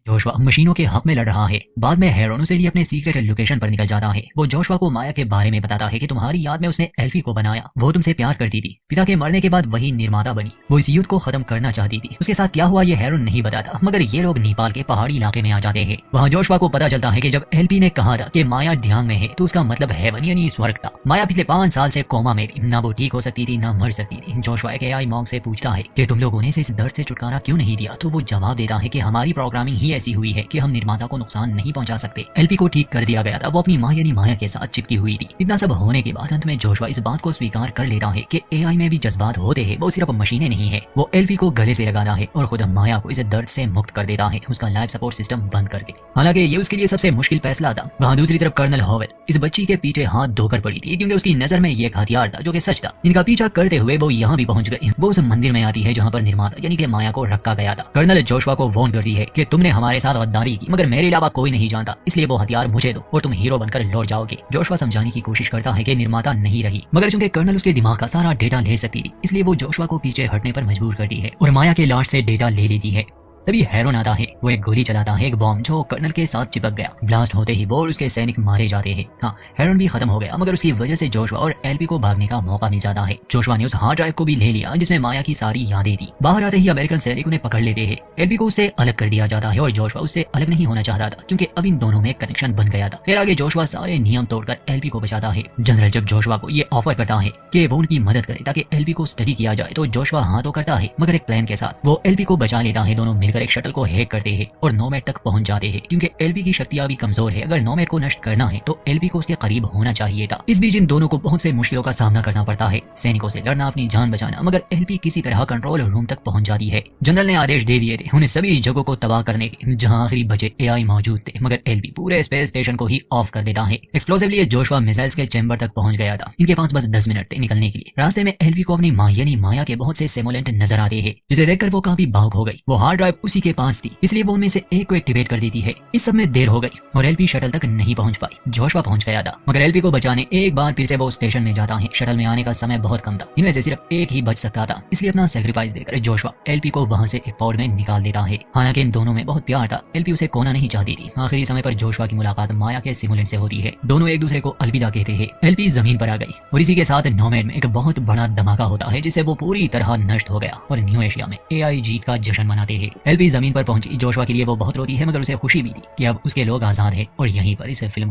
Joshua मशीनों के हक में लड़ रहा है। बाद में हेरोन उसे लिए अपने सीक्रेट लोकेशन पर निकल जाता है। वो जोशुआ को माया के बारे में बताता है कि तुम्हारी याद में उसने एल्फी को बनाया, वो तुमसे प्यार करती थी। पिता के मरने के बाद वही निर्माता बनी। वो इस युद्ध को खत्म करना चाहती थी। उसके साथ क्या हुआ ये हेरोन नहीं बताता, मगर ये लोग नेपाल के पहाड़ी इलाके में आ जाते हैं। वहाँ जोशुआ को पता चलता है कि जब एल्फी ने कहा था कि माया ध्यान में है तो उसका मतलब हेवन यानी स्वर्ग था। माया पिछले 5 साल से कोमा में थी, ना वो ठीक हो सकती थी ना मर सकती थी। जोशुआ एक एआई मॉन्क से पूछता है कि तुम लोगों ने इस दर्द से छुटकारा क्यों नहीं दिया, तो वो जवाब देता है कि हमारी प्रोग्रामिंग ही ऐसी हुई है कि हम निर्माता को नुकसान नहीं पहुंचा सकते। एल्फी को ठीक कर दिया गया था, वो अपनी माँ यानी माया के साथ चिपकी हुई थी। इतना सब होने के बाद अंत में जोशुआ इस बात को स्वीकार कर लेता है कि एआई में भी जज्बात होते हैं, वो सिर्फ मशीनें नहीं है। वो एल्फी को गले से लगाता है और खुद माया को इस दर्द से मुक्त कर देता है, उसका लाइफ सपोर्ट सिस्टम बंद करके। हालांकि ये उसके लिए सबसे मुश्किल फैसला था। वहाँ दूसरी तरफ कर्नल हॉवेल इस बच्ची के पीछे हाथ धोकर पड़ी थी, क्योंकि उसकी नजर में ये एक हथियार था जो कि सच था। इनका पीछा करते हुए वो यहाँ भी पहुंच गए। वो उस मंदिर में आती है जहाँ पर निर्माता यानी कि माया को रखा गया था। कर्नल जोशुआ को वार्न करती है कि तुमने हमारे साथ गद्दारी की, मगर मेरे अलावा कोई नहीं जानता, इसलिए वो हथियार मुझे दो और तुम हीरो बनकर लौट जाओगे। जोशुआ समझाने की कोशिश करता है कि निर्माता नहीं रही, मगर चूंकि कर्नल उसके दिमाग का सारा डेटा ले सकती थी, इसलिए वो जोशुआ को पीछे हटने पर मजबूर करती है और माया के लाश से डेटा ले लेती है। तभी हेरोन आता है। वो एक गोली चलाता है, एक बॉम्ब जो कर्नल के साथ चिपक गया। ब्लास्ट होते ही वो और उसके सैनिक मारे जाते हैं। हाँ, हेरोन भी खत्म हो गया, मगर उसकी वजह से जोशुआ और एल्फी को भागने का मौका मिल जाता है। जोशुआ ने उस हार्ड ड्राइव को भी ले लिया जिसमें माया की सारी यादें थी। बाहर आते ही अमेरिकन सैनिक उन्हें पकड़ लेते हैं। एल्फी को उससे अलग कर दिया जाता है और जोशुआ उससे अलग नहीं होना चाहता था, क्योंकि अब इन दोनों में कनेक्शन बन गया था। फिर आगे जोशुआ सारे नियम तोड़कर एल्फी को बचाता है। जनरल जब जोशुआ को ये ऑफर करता है कि वो उनकी मदद करे ताकि एल्फी को स्टडी किया जाए, तो जोशुआ हाँ तो करता है, मगर एक प्लान के साथ। वो एल्फी को बचा लेता है। दोनों मिलकर एक शटल को हैक करते हैं और नोमैड तक पहुंच जाते हैं, क्योंकि एल्फी की शक्तियां भी कमजोर है। अगर नोमैड को नष्ट करना है तो एल्फी को उसके करीब होना चाहिए था। इस बीच इन दोनों को बहुत से मुश्किलों का सामना करना पड़ता है, सैनिकों से लड़ना, अपनी जान बचाना, मगर एल्फी किसी तरह कंट्रोल रूम तक पहुंच जाती है। जनरल ने आदेश दे दिए थे उन्हें सभी जगहों को तबाह करने के, जहां आखिरी बचे एआई मौजूद थे, मगर एल्फी पूरे स्पेस स्टेशन को ही ऑफ कर देता है। एक्सप्लोसिवली जोशुआ मिसाइल्स के चैम्बर तक पहुंच गया था। इनके पास बस 10 मिनट थे निकलने के लिए। रास्ते में एल्फी को अपनी माँ यानी माया के बहुत से सिमुलेंट नजर आते हैं, जिसे देखकर वो काफी भावुक हो गई। वो हार्ड ड्राइव उसी के पास थी, इसलिए वो उनमें से एक को एक्टिवेट कर देती है। इस सब में देर हो गई और एल्फी शटल तक नहीं पहुंच पाई। जोशुआ पहुंच गया था, मगर एल्फी को बचाने एक बार फिर से वो स्टेशन में जाता है। शटल में आने का समय बहुत कम था, इनमें से सिर्फ एक ही बच सकता था, इसलिए अपना सेक्रीफाइस देकर जोशुआ एल्फी को वहां से एक पॉड में निकाल देता है। हालांकि इन दोनों में बहुत प्यार था, एल्फी उसे खोना नहीं चाहती थी। आखिरी समय पर जोशुआ की मुलाकात माया के सिमुलेंट से होती है। दोनों एक दूसरे को अलविदा कहते हैं। एल्फी जमीन पर आ गई और इसी के साथ नोमैड में एक बहुत बड़ा धमाका होता है, जिससे वो पूरी तरह नष्ट हो गया और न्यू एशिया में एआई जीत का जश्न मनाते हैं। एल्फी जमीन पर पहुंची। जोशुआ के लिए वो बहुत रोती है, मगर उसे खुशी भी थी कि अब उसके लोग आजाद हैं। और यहीं पर इस फिल्म